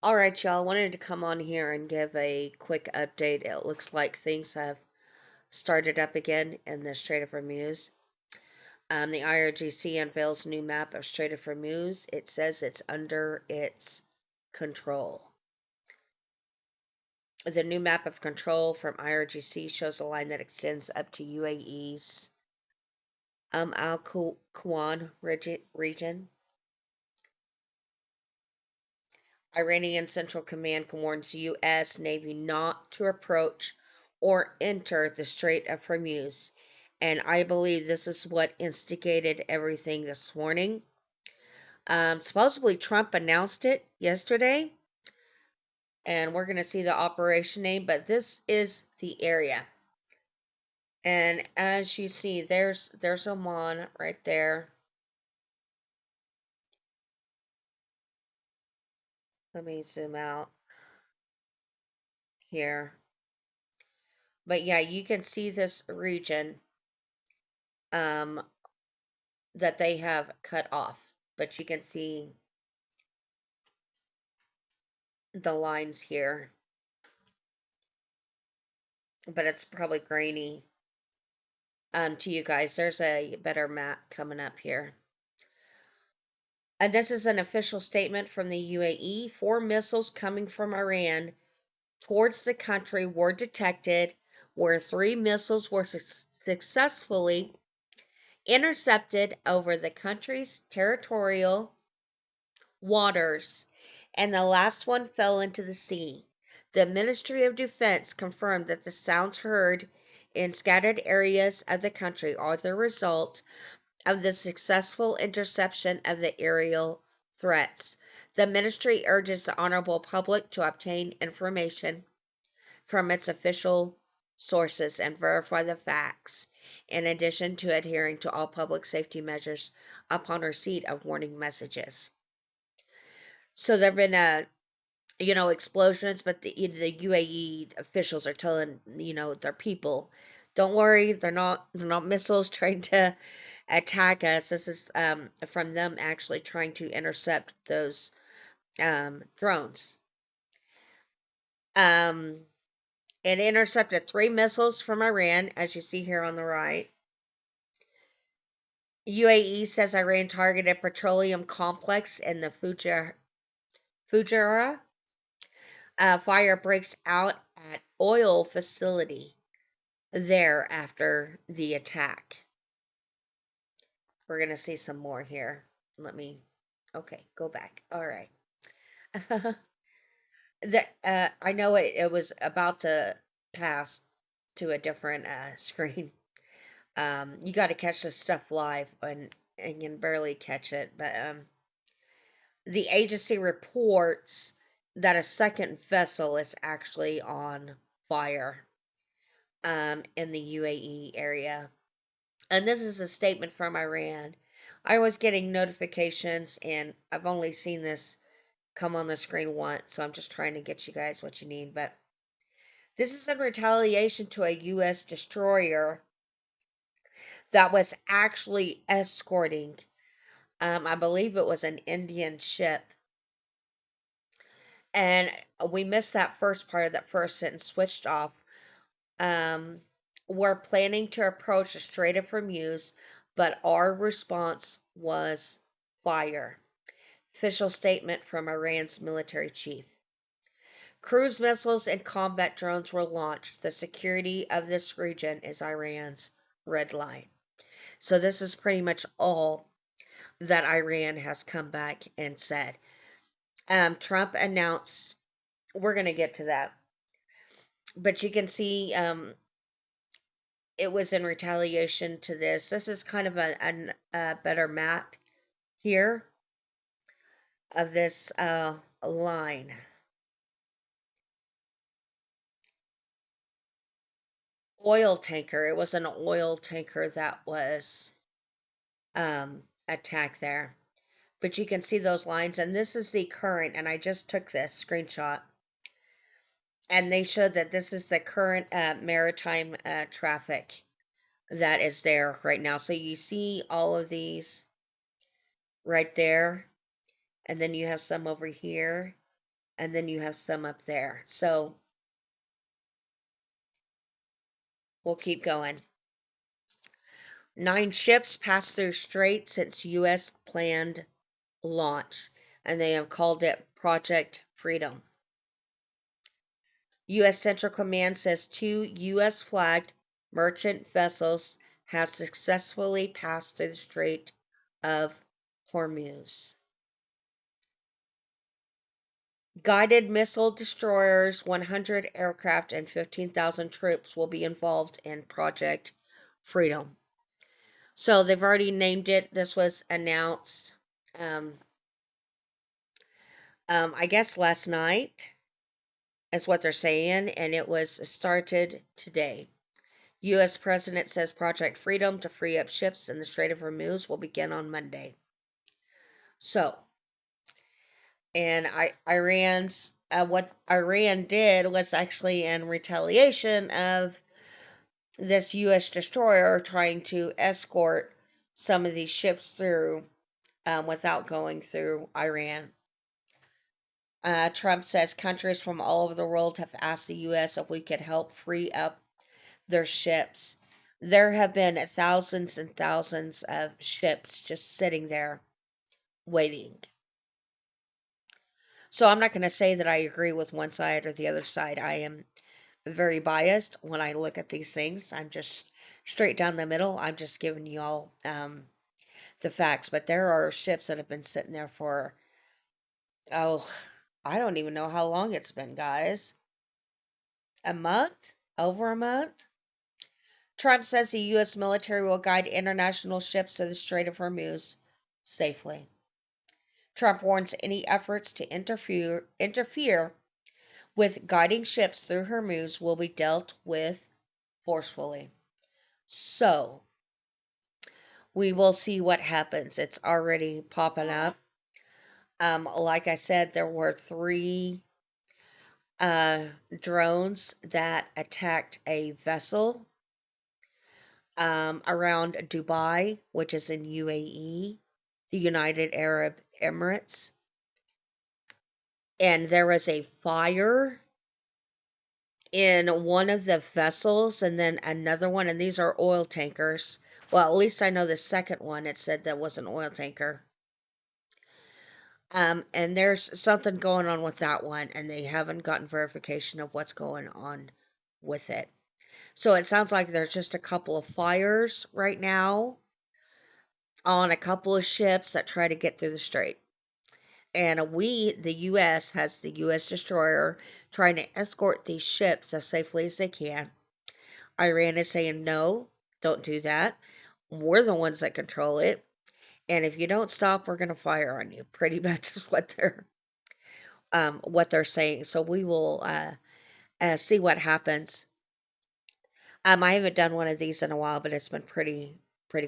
All right, y'all. Wanted to come on here and give a quick update. It looks like things have started up again in the Strait of Hormuz. The IRGC unveils new map of Strait of Hormuz. It says it's under its control. The new map of control from IRGC shows a line that extends up to UAE's Al Quwan region. Iranian Central Command warns U.S. Navy not to approach or enter the Strait of Hormuz. And I believe this is what instigated everything this morning. Supposedly, Trump announced it yesterday, and we're going to see the operation name, but this is the area. And as you see, there's Oman right there. Let me zoom out here. But yeah, you can see this region um, that they have cut off. But you can see the lines here. But it's probably grainy to you guys. There's a better map coming up here. And this is an official statement from the UAE. 4 missiles coming from Iran towards the country were detected, where 3 missiles were successfully intercepted over the country's territorial waters, and the last one fell into the sea. The Ministry of Defense confirmed that the sounds heard in scattered areas of the country are the result of the successful interception of the aerial threats. The ministry urges the honorable public to obtain information from its official sources and verify the facts, in addition to adhering to all public safety measures upon receipt of warning messages. So there have been explosions, but the UAE officials are telling their people, don't worry, they're not missiles trying to attack us. This is from them actually trying to intercept those drones. It intercepted 3 missiles from Iran, as you see here on the right. UAE says Iran targeted petroleum complex in the Fujairah. Fire breaks out at oil facility there after the attack. We're going to see some more here. Okay, go back. All right. I know it was about to pass to a different screen. You got to catch this stuff live and you can barely catch it. But the agency reports that a second vessel is actually on fire in the UAE area. And this is a statement from Iran. I was getting notifications, and I've only seen this come on the screen once, so I'm just trying to get you guys what you need. But this is in retaliation to a U.S. destroyer that was actually escorting, I believe it was an Indian ship. And we missed that first part of that first sentence, switched off. Um, we're planning to approach the Strait of Hormuz, but our response was fire. Official statement from Iran's military chief. Cruise missiles and combat drones were launched. The security of this region is Iran's red line. So this is pretty much all that Iran has come back and said. Trump announced, we're going to get to that, but you can see it was in retaliation to this. This is kind of a better map here of this line. Oil tanker. It was an oil tanker that was attacked there. But you can see those lines, and this is the current, and I just took this screenshot. And they showed that this is the current maritime traffic that is there right now. So you see all of these right there, and then you have some over here, and then you have some up there. So we'll keep going. 9 ships passed through strait since U.S. planned launch, and they have called it Project Freedom. U.S. Central Command says 2 U.S. flagged merchant vessels have successfully passed through the Strait of Hormuz. Guided missile destroyers, 100 aircraft, and 15,000 troops will be involved in Project Freedom. So they've already named it. This was announced, I guess last night is what they're saying, and it was started today. U.S. President says Project Freedom to free up ships in the Strait of Hormuz will begin on Monday. So, and Iran's what Iran did was actually in retaliation of this U.S. destroyer trying to escort some of these ships through without going through Iran. Trump says countries from all over the world have asked the U.S. if we could help free up their ships. There have been thousands and thousands of ships just sitting there waiting. So I'm not going to say that I agree with one side or the other side. I am very biased when I look at these things. I'm just straight down the middle. I'm just giving y'all the facts. But there are ships that have been sitting there for, oh, I don't even know how long it's been, guys. A month? Over a month? Trump says the U.S. military will guide international ships to the Strait of Hormuz safely. Trump warns any efforts to interfere with guiding ships through Hormuz will be dealt with forcefully. So, we will see what happens. It's already popping up. Like I said, there were 3 drones that attacked a vessel around Dubai, which is in UAE, the United Arab Emirates. And there was a fire in one of the vessels and then another one, and these are oil tankers. Well, at least I know the second one, it said that was an oil tanker. And there's something going on with that one, and they haven't gotten verification of what's going on with it. So it sounds like there's just a couple of fires right now on a couple of ships that try to get through the strait. And the U.S., has the U.S. destroyer trying to escort these ships as safely as they can. Iran is saying, no, don't do that. We're the ones that control it. And if you don't stop, we're going to fire on you. Pretty much is what they're saying. So we will see what happens. I haven't done one of these in a while, but it's been pretty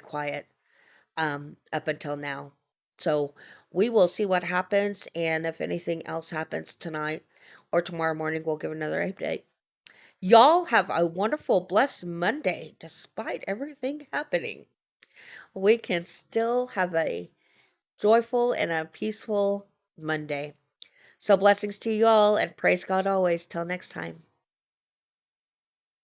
quiet up until now. So we will see what happens, and if anything else happens tonight or tomorrow morning, we'll give another update. Y'all have a wonderful, blessed Monday, despite everything happening. We can still have a joyful and a peaceful Monday. So blessings to you all, and praise God always. Till next time.